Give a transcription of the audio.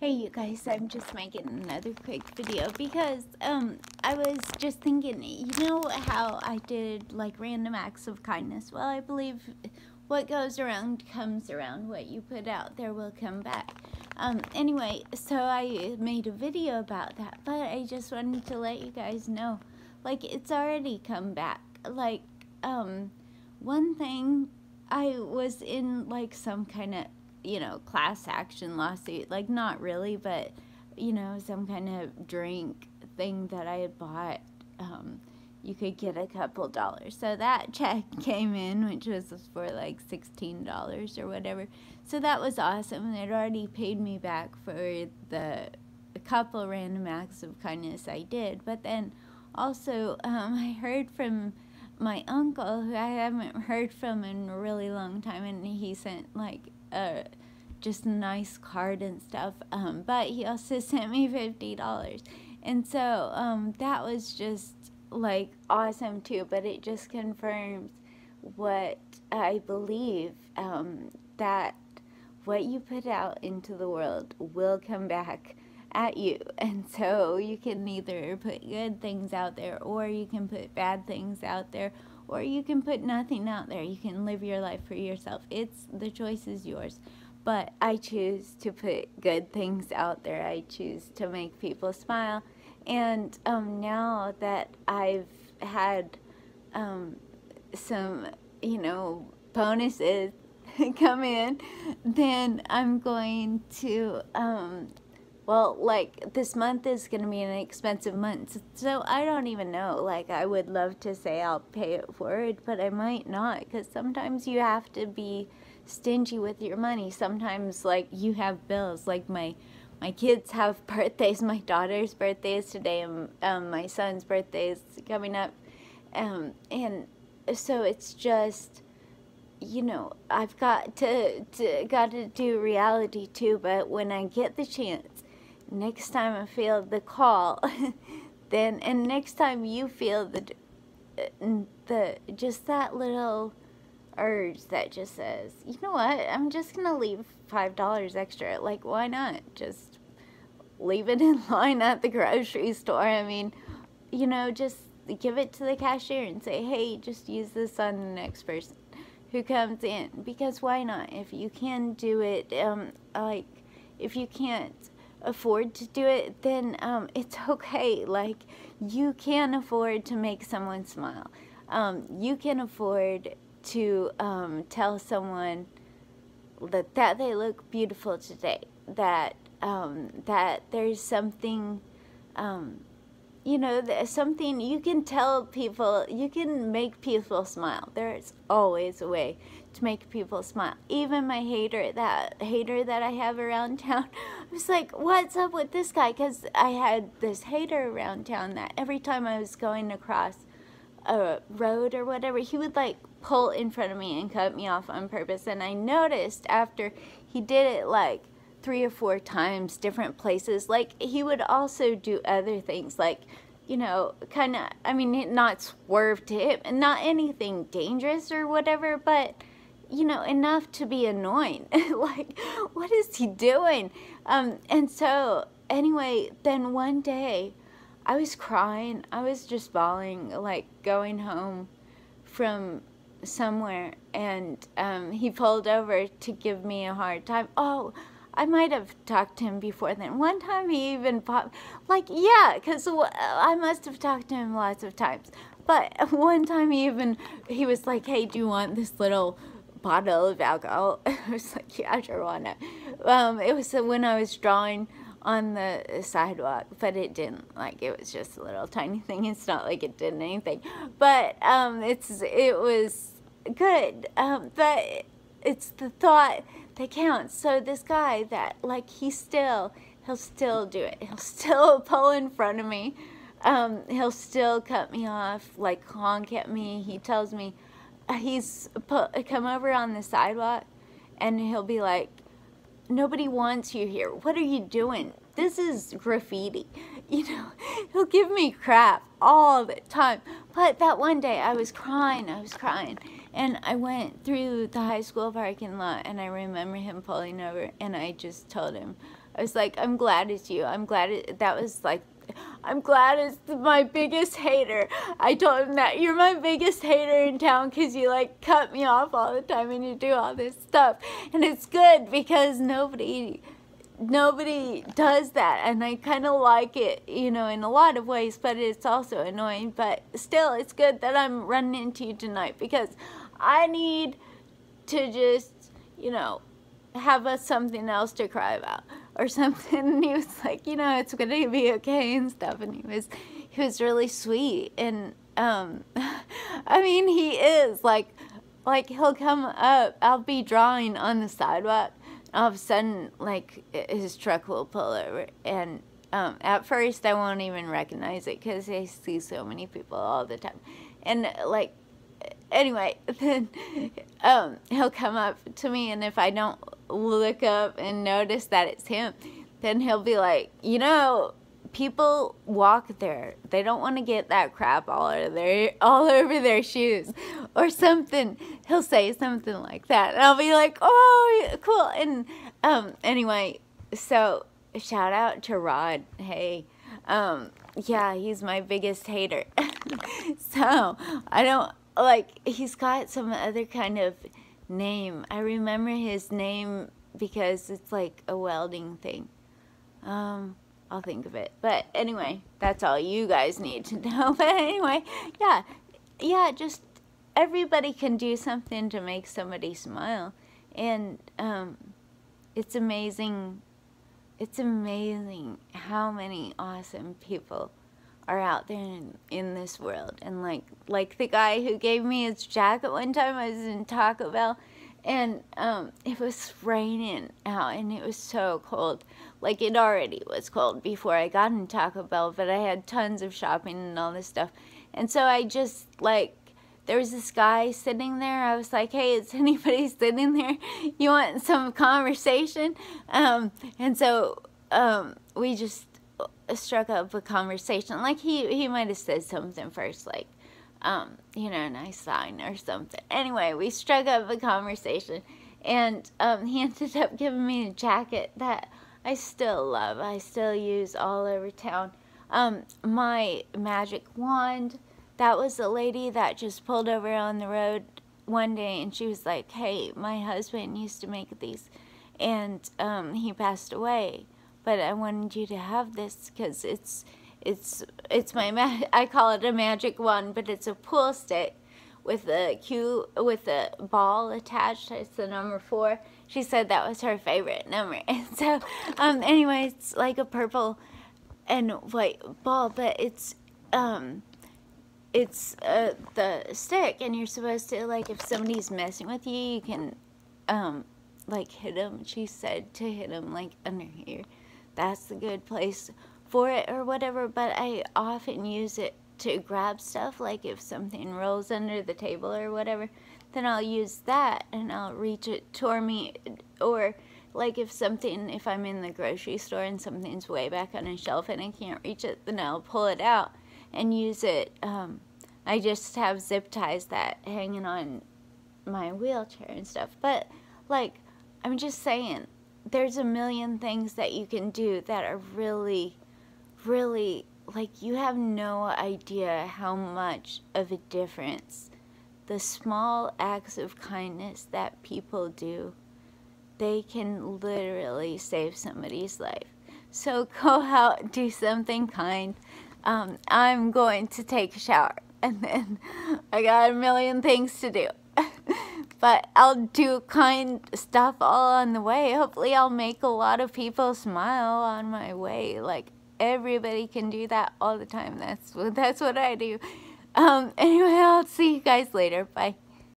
Hey you guys, I'm just making another quick video because I was just thinking, you know how I did like random acts of kindness? Well, I believe what goes around comes around. What you put out there will come back. Anyway, so I made a video about that, but I just wanted to let you guys know, like, it's already come back. Like, one thing, I was in like some kind of class action lawsuit, like not really, but, some kind of drink thing that I had bought. You could get a couple dollars. So that check came in, which was for like $16 or whatever. So that was awesome. They'd already paid me back for the couple random acts of kindness I did. But then also, I heard from my uncle, who I haven't heard from in a really long time, and he sent like just a nice card and stuff, but he also sent me $50, and so that was just like awesome too. But it just confirms what I believe, that what you put out into the world will come back at you. And so you can either put good things out there, or you can put bad things out there, or you can put nothing out there. You can live your life for yourself. The choice is yours. But I choose to put good things out there. I choose to make people smile. And now that I've had some, bonuses come in, then I'm going to, well, like, this month is going to be an expensive month, so I don't even know. Like, I would love to say I'll pay it forward, but I might not, because sometimes you have to be stingy with your money. Sometimes, like, you have bills. Like, my kids have birthdays. My daughter's birthday is today, and my son's birthday is coming up, and so it's just, I've got to do reality too. But when I get the chance, next time I feel the call, then, and next time you feel the just that little urge that just says, you know what, I'm just gonna leave $5 extra. Like, why not just leave it in line at the grocery store? I mean, just give it to the cashier and say, hey, just use this on the next person who comes in. Because why not? If you can do it, like, if you can't afford to do it, then it's okay. Like, you can afford to make someone smile. You can afford to tell someone that they look beautiful today, that that there's something, something you can tell people. You can make people smile. There's always a way to make people smile. Even my hater that I have around town, I was like, what's up with this guy? Because I had this hater around town that every time I was going across a road or whatever, he would like pull in front of me and cut me off on purpose. And I noticed after he did it like 3 or 4 times, different places, like, he would also do other things, like, kind of, I mean, not swerve to him, and not anything dangerous or whatever, but, enough to be annoying. Like, what is he doing? And so, anyway, then one day, I was crying. I was just bawling, like, going home from somewhere, and he pulled over to give me a hard time. Oh, I might have talked to him before then. One time he even popped, like, yeah, because I must have talked to him lots of times. But one time he was like, hey, do you want this little bottle of alcohol? I was like, yeah, I sure want it. It was when I was drawing on the sidewalk, but it didn't, like, it was just a little tiny thing. It's not like it did anything, but it was good, but it's the thought that counts. So this guy that, like, he'll still do it. He'll still pull in front of me. He'll still cut me off, like honk at me. He tells me he's come over on the sidewalk, and he'll be like, nobody wants you here. What are you doing? This is graffiti. He'll give me crap all the time. But that one day I was crying. And I went through the high school parking lot, and I remember him pulling over, and I just told him, I was like, I'm glad it's you. I'm glad that was like, I'm glad it's my biggest hater. I told him that you're my biggest hater in town because you like cut me off all the time and you do all this stuff. And it's good because nobody does that, and I kind of like it, you know, in a lot of ways, but it's also annoying. But still, it's good that I'm running into you tonight because I need to just, you know, have something else to cry about or something. And he was like, you know, it's gonna be okay and stuff, and he was really sweet. And I mean, he is like he'll come up, I'll be drawing on the sidewalk, all of a sudden, like, his truck will pull over, and at first I won't even recognize it because I see so many people all the time. And like, anyway, then he'll come up to me, and if I don't look up and notice that it's him, then he'll be like, you know, people walk there, they don't want to get that crap all over their shoes or something. He'll say something like that, and I'll be like, oh, cool. And anyway, so shout out to Rod. Hey, yeah, he's my biggest hater. So I don't like, he's got some other kind of name. I remember his name because it's like a welding thing. I'll think of it. But anyway, that's all you guys need to know. But anyway, yeah, just everybody can do something to make somebody smile. And it's amazing how many awesome people are out there in this world. And like the guy who gave me his jacket one time, I was in Taco Bell, and it was raining out, and it was so cold. Like, it already was cold before I got in Taco Bell, but I had tons of shopping and all this stuff. And so I just, like, there was this guy sitting there. I was like, hey, is anybody sitting there? You want some conversation? And so we just struck up a conversation. Like, he might have said something first, like, you know, nice sign or something. Anyway, we struck up a conversation, and he ended up giving me a jacket that I still love. I still use all over town. My magic wand, that was a lady that just pulled over on the road one day, and she was like, hey, my husband used to make these, and he passed away, but I wanted you to have this because it's my I call it a magic wand, but it's a pool stick with a ball attached. It's the number 4. She said that was her favorite number. And so anyway, it's like a purple and white ball, but it's the stick, and you're supposed to, like, if somebody's messing with you, you can like hit them. She said to hit them like under here. That's the good place for it or whatever. But I often use it to grab stuff, like if something rolls under the table or whatever, then I'll use that and I'll reach it toward me. Or like if I'm in the grocery store and something's way back on a shelf and I can't reach it, then I'll pull it out and use it. I just have zip ties that hanging on my wheelchair and stuff. But like, I'm just saying, there's a million things that you can do that are really, really, like, you have no idea how much of a difference the small acts of kindness that people do, they can literally save somebody's life. So go out, do something kind. I'm going to take a shower, and then I got a million things to do. But I'll do kind stuff all on the way. Hopefully I'll make a lot of people smile on my way. Like, everybody can do that all the time. That's what I do. Anyway, I'll see you guys later. Bye.